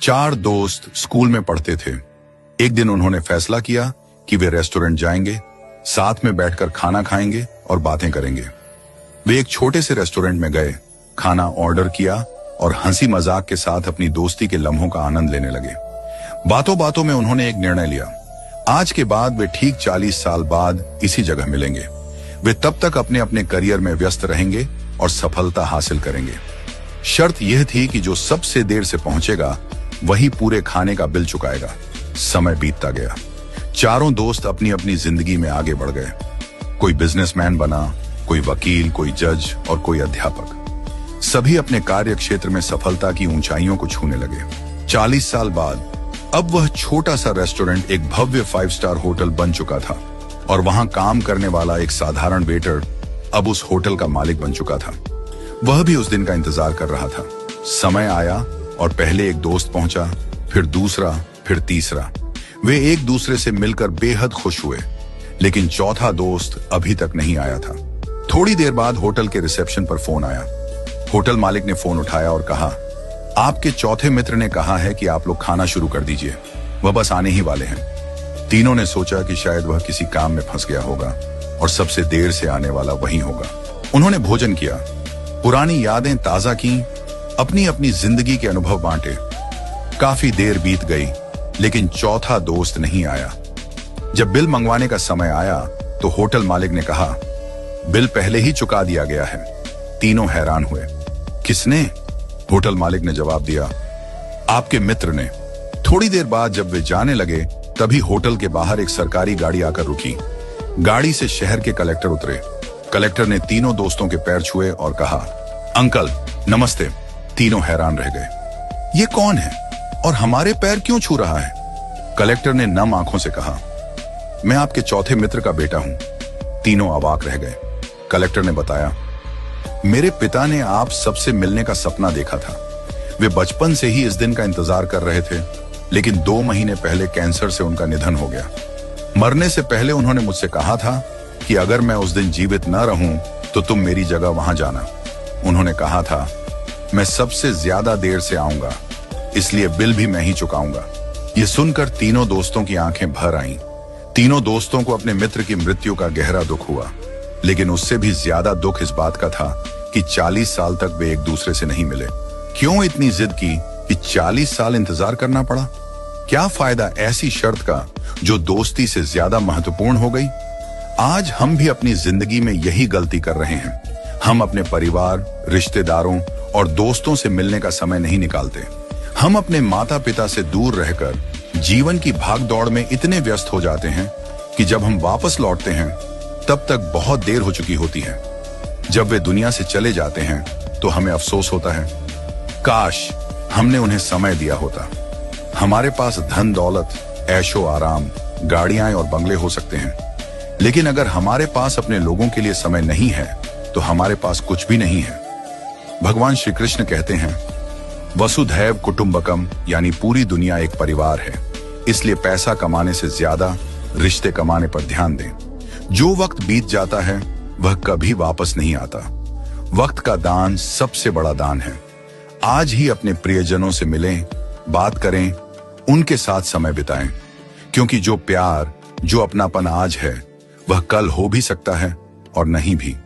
चार दोस्त स्कूल में पढ़ते थे। एक दिन उन्होंने फैसला किया कि वे रेस्टोरेंट जाएंगे, साथ में बैठकर खाना खाएंगे और बातें करेंगे। वे एक छोटे से रेस्टोरेंट में गए, खाना ऑर्डर किया और हंसी मजाक के साथ अपनी दोस्ती के लम्हों का आनंद लेने लगे। बातों बातों में उन्होंने एक निर्णय लिया। आज के बाद वे ठीक 40 साल बाद इसी जगह मिलेंगे। वे तब तक अपने अपने करियर में व्यस्त रहेंगे और सफलता हासिल करेंगे। शर्त यह थी कि जो सबसे देर से पहुंचेगा वही पूरे खाने का बिल चुकाएगा। समय बीतता गया। चारों दोस्त अपनी अपनी जिंदगी में आगे बढ़ गए। कोई बिजनेसमैन बना, कोई वकील, कोई जज और कोई अध्यापक। सभी अपने कार्य क्षेत्र में सफलता की ऊंचाइयों को छूने लगे। 40 साल बाद अब वह छोटा सा रेस्टोरेंट एक भव्य 5 स्टार होटल बन चुका था और वहां काम करने वाला एक साधारण वेटर अब उस होटल का मालिक बन चुका था। वह भी उस दिन का इंतजार कर रहा था। समय आया और पहले एक दोस्त पहुंचा, फिर दूसरा, फिर तीसरा। वे एक दूसरे से मिलकर बेहद खुश हुए, लेकिन चौथा दोस्त अभी तक नहीं आया था। थोड़ी देर बाद होटल के रिसेप्शन पर फोन आया। होटल मालिक ने फोन उठाया और कहा, आपके चौथे मित्र ने कहा है कि आप लोग खाना शुरू कर दीजिए, वह बस आने ही वाले हैं। तीनों ने सोचा कि शायद वह किसी काम में फंस गया होगा और सबसे देर से आने वाला वही होगा। उन्होंने भोजन किया, पुरानी यादें ताजा की, अपनी अपनी जिंदगी के अनुभव बांटे। काफी देर बीत गई, लेकिन चौथा दोस्त नहीं आया। जब बिल मंगवाने का समय आया तो होटल मालिक ने कहा, बिल पहले ही चुका दिया गया है। तीनों हैरान हुए। किसने? होटल मालिक ने जवाब दिया, आपके मित्र ने। थोड़ी देर बाद जब वे जाने लगे तभी होटल के बाहर एक सरकारी गाड़ी आकर रुकी। गाड़ी से शहर के कलेक्टर उतरे। कलेक्टर ने तीनों दोस्तों के पैर छुए और कहा, अंकल नमस्ते। तीनों हैरान रह गए। ये कौन है और हमारे पैर क्यों छू रहा है? कलेक्टर ने नम आंखों से कहा, मैं आपके चौथे मित्र का बेटा हूं। तीनों अवाक रह गए। कलेक्टर ने बताया, मेरे पिता ने आप सबसे मिलने का सपना देखा था। वे बचपन से ही इस दिन का इंतजार कर रहे थे, लेकिन 2 महीने पहले कैंसर से उनका निधन हो गया। मरने से पहले उन्होंने मुझसे कहा था कि अगर मैं उस दिन जीवित न रहूं तो तुम मेरी जगह वहां जाना। उन्होंने कहा था, मैं सबसे ज्यादा देर से आऊंगा, इसलिए बिल भी मैं ही चुकाऊंगा। ये सुनकर तीनों दोस्तों की आंखें भर आईं। तीनों दोस्तों को अपने मित्र की मृत्यु का गहरा दुख हुआ, लेकिन उससे भी ज्यादा दुख इस बात का था कि 40 साल तक वे एक दूसरे से नहीं मिले। क्यों इतनी जिद की कि 40 साल इंतजार करना पड़ा? क्या फायदा ऐसी शर्त का जो दोस्ती से ज्यादा महत्वपूर्ण हो गई? आज हम भी अपनी जिंदगी में यही गलती कर रहे हैं। हम अपने परिवार, रिश्तेदारों और दोस्तों से मिलने का समय नहीं निकालते। हम अपने माता पिता से दूर रहकर जीवन की भागदौड़ में इतने व्यस्त हो जाते हैं कि जब हम वापस लौटते हैं तब तक बहुत देर हो चुकी होती है। जब वे दुनिया से चले जाते हैं तो हमें अफसोस होता है, काश हमने उन्हें समय दिया होता। हमारे पास धन दौलत, ऐशो आराम, गाड़ियां और बंगले हो सकते हैं, लेकिन अगर हमारे पास अपने लोगों के लिए समय नहीं है तो हमारे पास कुछ भी नहीं है। भगवान श्री कृष्ण कहते हैं, वसुधैव कुटुंबकम, यानी पूरी दुनिया एक परिवार है। इसलिए पैसा कमाने से ज्यादा रिश्ते कमाने पर ध्यान दें। जो वक्त बीत जाता है वह कभी वापस नहीं आता। वक्त का दान सबसे बड़ा दान है। आज ही अपने प्रियजनों से मिलें, बात करें, उनके साथ समय बिताएं, क्योंकि जो प्यार, जो अपनापन आज है वह कल हो भी सकता है और नहीं भी।